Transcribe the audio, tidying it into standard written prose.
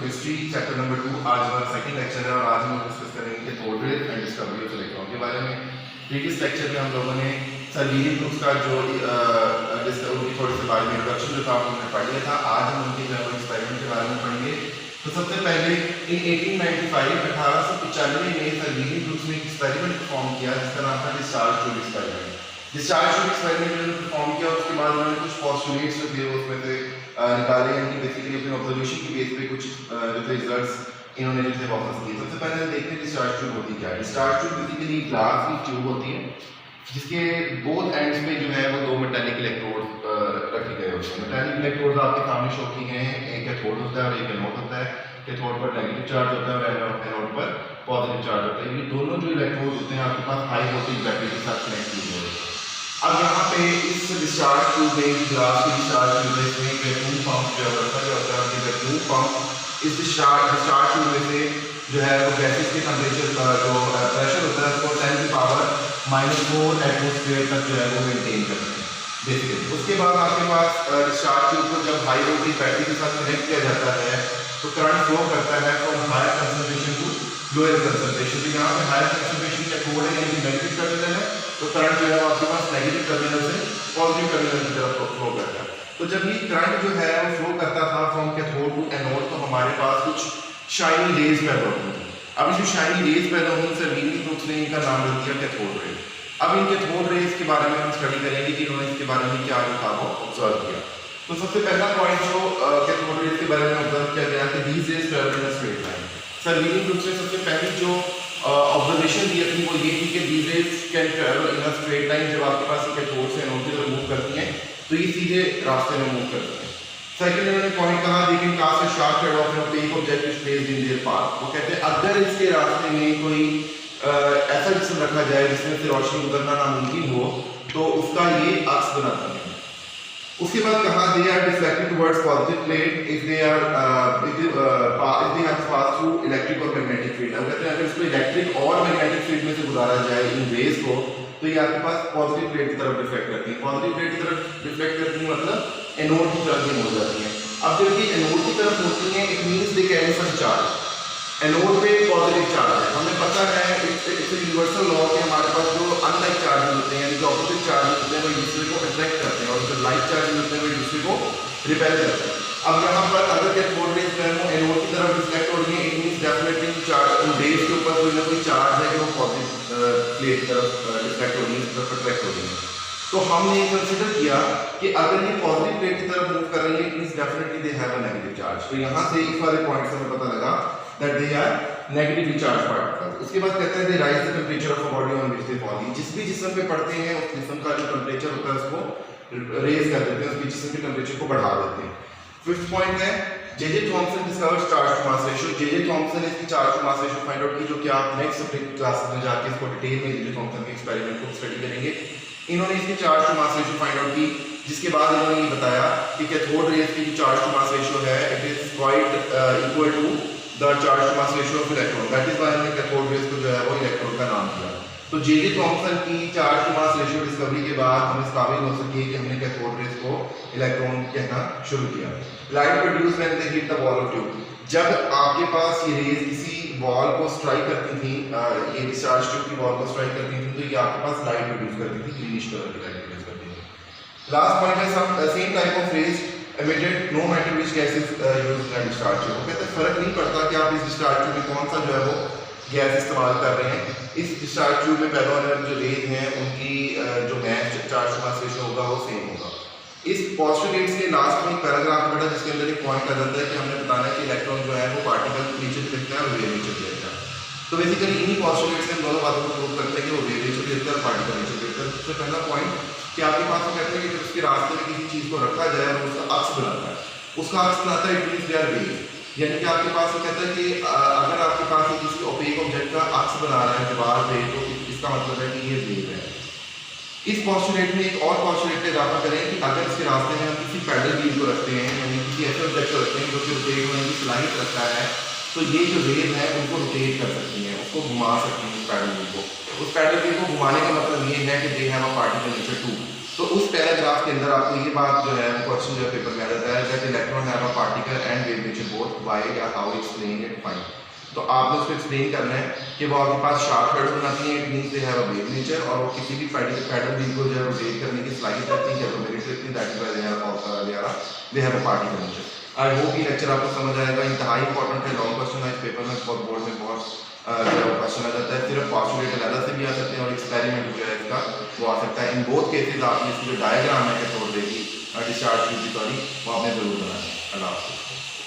History chapter number 2। आज हमारा second lecture है और आज हम डिस्कस करेंगे cathode ray and discovery of electron के बारे में। प्रीवियस लेक्चर में हम लोगों ने सर्विलियन ग्रुप्स का जो उनकी थोड़ी सी बारे में इंट्रोडक्शन जो था हमने पढ़ लिया था। आज हम उनके जो एक्सपेरिमेंट के बारे में पढ़ेंगे। तो सबसे पहले इन 1895 में सर्विलियन ग्रुप्स ने एक एक्सपेरिमेंट परफॉर्म किया जिसका नाम था discharge tube experiment. Discharge tube experiment उन्होंने परफॉर्म किया, उसके बाद उन्होंने कुछ पोस्टुलेट्स जो थे उसमें से निकाले, यानी बेसिकली अपने ऑब्जर्वेशन की बेस पे कुछ जो थे रिजल्ट्स इन्होंने जो थे वापस किए। सबसे पहले देखते हैं डिस्चार्ज ट्यूब होती क्या है। डिस्चार्ज ट्यूब बेसिकली ग्लास की ट्यूब होती है जिसके बोथ एंड्स में जो है वो दो मेटालिक इलेक्ट्रोड रखे गए होते हैं। मेटालिक इलेक्ट्रोड आपके सामने शो किए गए हैं, एक कैथोड होता है और एक एनोड होता है। कैथोड पर नेगेटिव चार्ज होता है और एनोड पर पॉजिटिव चार्ज होता है। ये दोनों जो इलेक्ट्रोड होते हैं आपके पास हाई वोल्टेज बैटरी के साथ कनेक्ट किए हुए हैं। अब यहाँ पे इस डिस्चार्ज ट्यूब में ग्लास की डिस्चार्ज ट्यूब में इसमें वैक्यूम पंप जो होता है वैक्यूम पंप इस डिस्चार्ज ट्यूब में से जो है वो गैसेस के टेम्परेचर का जो प्रेशर होता है उसको 10 की पावर -4 एटमॉस्फेयर तक जो है वो मेंटेन करते हैं बेसिकली। उसके बाद आपके पास डिस्चार्ज ट्यूब को जब हाई वोल्टेज बैटरी के साथ कनेक्ट किया जाता है तो करंट फ्लो करता है from higher concentration to lower concentration. तो यहाँ पे हायर कंसंट्रेशन कैथोड है यानी नेगेटिव टर्मिनल है, तो करंट जो है वो आपके पास नेगेटिव टर्मिनल से पॉजिटिव टर्मिनल की तरफ फ्लो करता है। तो जब ये करंट जो है वो फ्लो करता था फ्रॉम कैथोड टू एनोड तो हमारे पास कुछ शाइनी रेज पैदा होती थी। अब ये जो शाइनी रेज पैदा हुई सर्विलियन ग्रुप्स ने इनका नाम रख दिया कैथोड रे। अब इन कैथोड रेज के बारे में हम स्टडी करेंगे कि इन्होंने इसके बारे में क्या लिखा वो ऑब्जर्व किया। तो सबसे पहला पॉइंट जो कैथोड रेज के बारे में ऑब्जर्व किया गया कि these rays travel in a straight line. सर्विलियन ग्रुप्स ने सबसे पहली जो ऑब्जर्वेशन दी थी वो ये थी कि these raise can travel in a straight line. जब आपके पास कैथोड से एनोड की तरफ मूव करती हैं तो ये सीधे रास्ते में मूव करती हैं। सेकंड इन्होंने पॉइंट कहा they can cast a sharp shadow of an opaque object is placed in their path. वो कहते हैं अगर इसके रास्ते में कोई ऐसा जिस्म रखा जाए जिसमें से रोशनी गुजरना नामुमकिन हो तो उसका ये अक्स बनाता है। उसके बाद कहा they are deflected towards positive plate if they have pass through electric और मैग्नेटिक फील्ड। अब कहते हैं अगर इसको इलेक्ट्रिक और मैग्नेटिक फील्ड में से गुजारा जाए इन रेज को तो ये आपके पास पॉजिटिव प्लेट की तरफ रिफ्लेक्ट करती है। पॉजिटिव प्लेट की तरफ रिफ्लेक्ट करती है मतलब एनोड की तरफ ये हो जाती है। अब जब ये एनोड की तरफ होती है it means they carry some charge. Anode पे पॉजिटिव चार्ज है, हमें पता है इट्स यूनिवर्सल लॉ कि हमारे पास जो अनलाइक चार्जेस होते हैं यानी जो ऑपोजिट चार्जेस होते हैं वो एक दूसरे को अट्रैक्ट करते हैं और जो लाइक चार्जेस होते हैं वो एक दूसरे को रिपेल करते हैं। अब यहाँ पर अगर कैथोड रेज जो है वो एनोड की तरफ रिफ्लेक्ट हो रही है it means definitely charge rays के ऊपर कोई ना कोई चार्ज है कि वो पॉजिटिव प्लेट की तरफ रिफ्लेक्ट हो रही है, इस तरफ अट्रैक्ट हो रही है। तो हमने ये कंसीडर किया कि अगर ये पॉजिटिव प्लेट की तरफ मूव कर रही है it means definitely they have a negative charge. तो यहाँ से इस वाले पॉइंट से हमें पता लगा that they are negatively charge particles. उसके बाद कहते हैं they rise the temperature of a body on which they fall. जिस भी जिस्म पे पड़ते हैं उस जिस्म का जो टेंपरेचर होता है उसको रेज कर देते हैं, उसके जिस्म के टेंपरेचर को बढ़ा देते हैं। फिफ्थ पॉइंट है J Thomson discovered charge to mass ratio. J Thomson ने इसकी charge to mass ratio find out की जो कि आप नेक्स्ट क्लासेस में जाके इसको डिटेल में जे थॉमसन के एक्सपेरिमेंट को स्टडी करेंगे। इन्होंने इसकी charge to mass ratio find out की जिसके बाद इन्होंने ये बताया कि कैथोड रेज की जो चार्ज टू मास रेशियो है it is quite equal to the charge to mass ratio of electron. That is why इन्होंने कैथोड रेज को जो है वो इलेक्ट्रॉन का नाम दिया। तो जे थॉमसन की charge to mass ratio discovery के बाद हम इस काबिल हो सके कि हमने कैथोड रेज को इलेक्ट्रॉन कहना शुरू किया। Light produce when they hit the wall of tube. जब आपके पास ये रेज किसी वॉल को स्ट्राइक करती थी, ये डिस्चार्ज ट्यूब की वॉल को स्ट्राइक करती थी तो ये आपके पास लाइट प्रोड्यूस करती थी, ग्रीनिश कलर की लाइट प्रोड्यूस करती थी। लास्ट पॉइंट है some same type of rays emitted no matter which gas is used in discharge tube। कहते हैं फर्क नहीं पड़ता कि आप इस डिस्चार्ज ट्यूब में कौन सा जो है वो गैस इस्तेमाल कर रहे हैं, इस डिस्चार्ज ट्यूब में पैदा होने वाली जो रेज हैं उनकी जो gas charge to mass ratio होगा वो सेम होगा। इस पोस्टुलेट्स के लास्ट में एक पैराग्राफ पढ़ा जिसके अंदर एक पॉइंट आ जाता है कि हमने बताना है कि इलेक्ट्रॉन जो है वो पार्टिकल नीचे दिखता है और वेव नीचे दिखता है। तो बेसिकली इन्हीं पोस्टुलेट्स से हम दोनों बातों को प्रूव करते हैं कि वो वेव नीचे दिखता है और पार्टिकल नीचे दिखता है। सबसे पहला पॉइंट कि आपके पास कहते हैं कि जब उसके रास्ते में किसी चीज को रखा जाए और उसका अक्स बनाता है, उसका अक्स बनाता है it means they are wave. यानी कि आपके पास कहता है कि अगर आपके पास किसी ओपेक ऑब्जेक्ट का अक्स बना रहा है दीवार पे तो इसका मतलब है कि ये वेव है। इस पोस्टुलेट में एक और पोस्टुलेट पे इजाफा करें कि अगर इसके रास्ते में हम किसी पैडल व्हील को रखते हैं यानी किसी ऐसे ऑब्जेक्ट को रखते हैं जो कि रोटेट होने की सलाहियत रखता है तो ये जो वेव है उनको रोटेट कर सकती हैं, उसको घुमा सकती हैं उस पैडल व्हील को। उस पैडल व्हील को घुमाने का मतलब ये है कि they have a particle nature too. तो उस पैराग्राफ के अंदर आपको ये बात जो है क्वेश्चन जो है पेपर में आ जाता है that electron have a particle and wave nature both why या हाउ एक्सप्लेन इट फाइन। तो आपने उसको एक्सप्लेन करना है कि वो आपके पास शार्प हेड बनाती हैं, it means they have a wave nature, और वो किसी भी पैडल व्हील को जो है रोटेट करने की सलाहियत रखती है, कैपेबिलिटी रखती है, that is why they have a particle nature. I hope ये लेक्चर आपको समझ आएगा। इंतहाई इंपॉर्टेंट है, लॉन्ग क्वेश्चन है इस पेपर में, बहुत बोर्ड में बहुत क्वेश्चन आ जाता है। सिर्फ पॉस्टुलेट अलग से भी आ सकते हैं और एक्सपेरिमेंट जो है इसका वो आ सकता है। इन बोथ केसेस आपने इसकी जो डायग्राम है कैथोड रे की डिस्चार्ज की, सॉरी, वो आपने जरूर बनाना है। अल्लाह हाफ़िज़।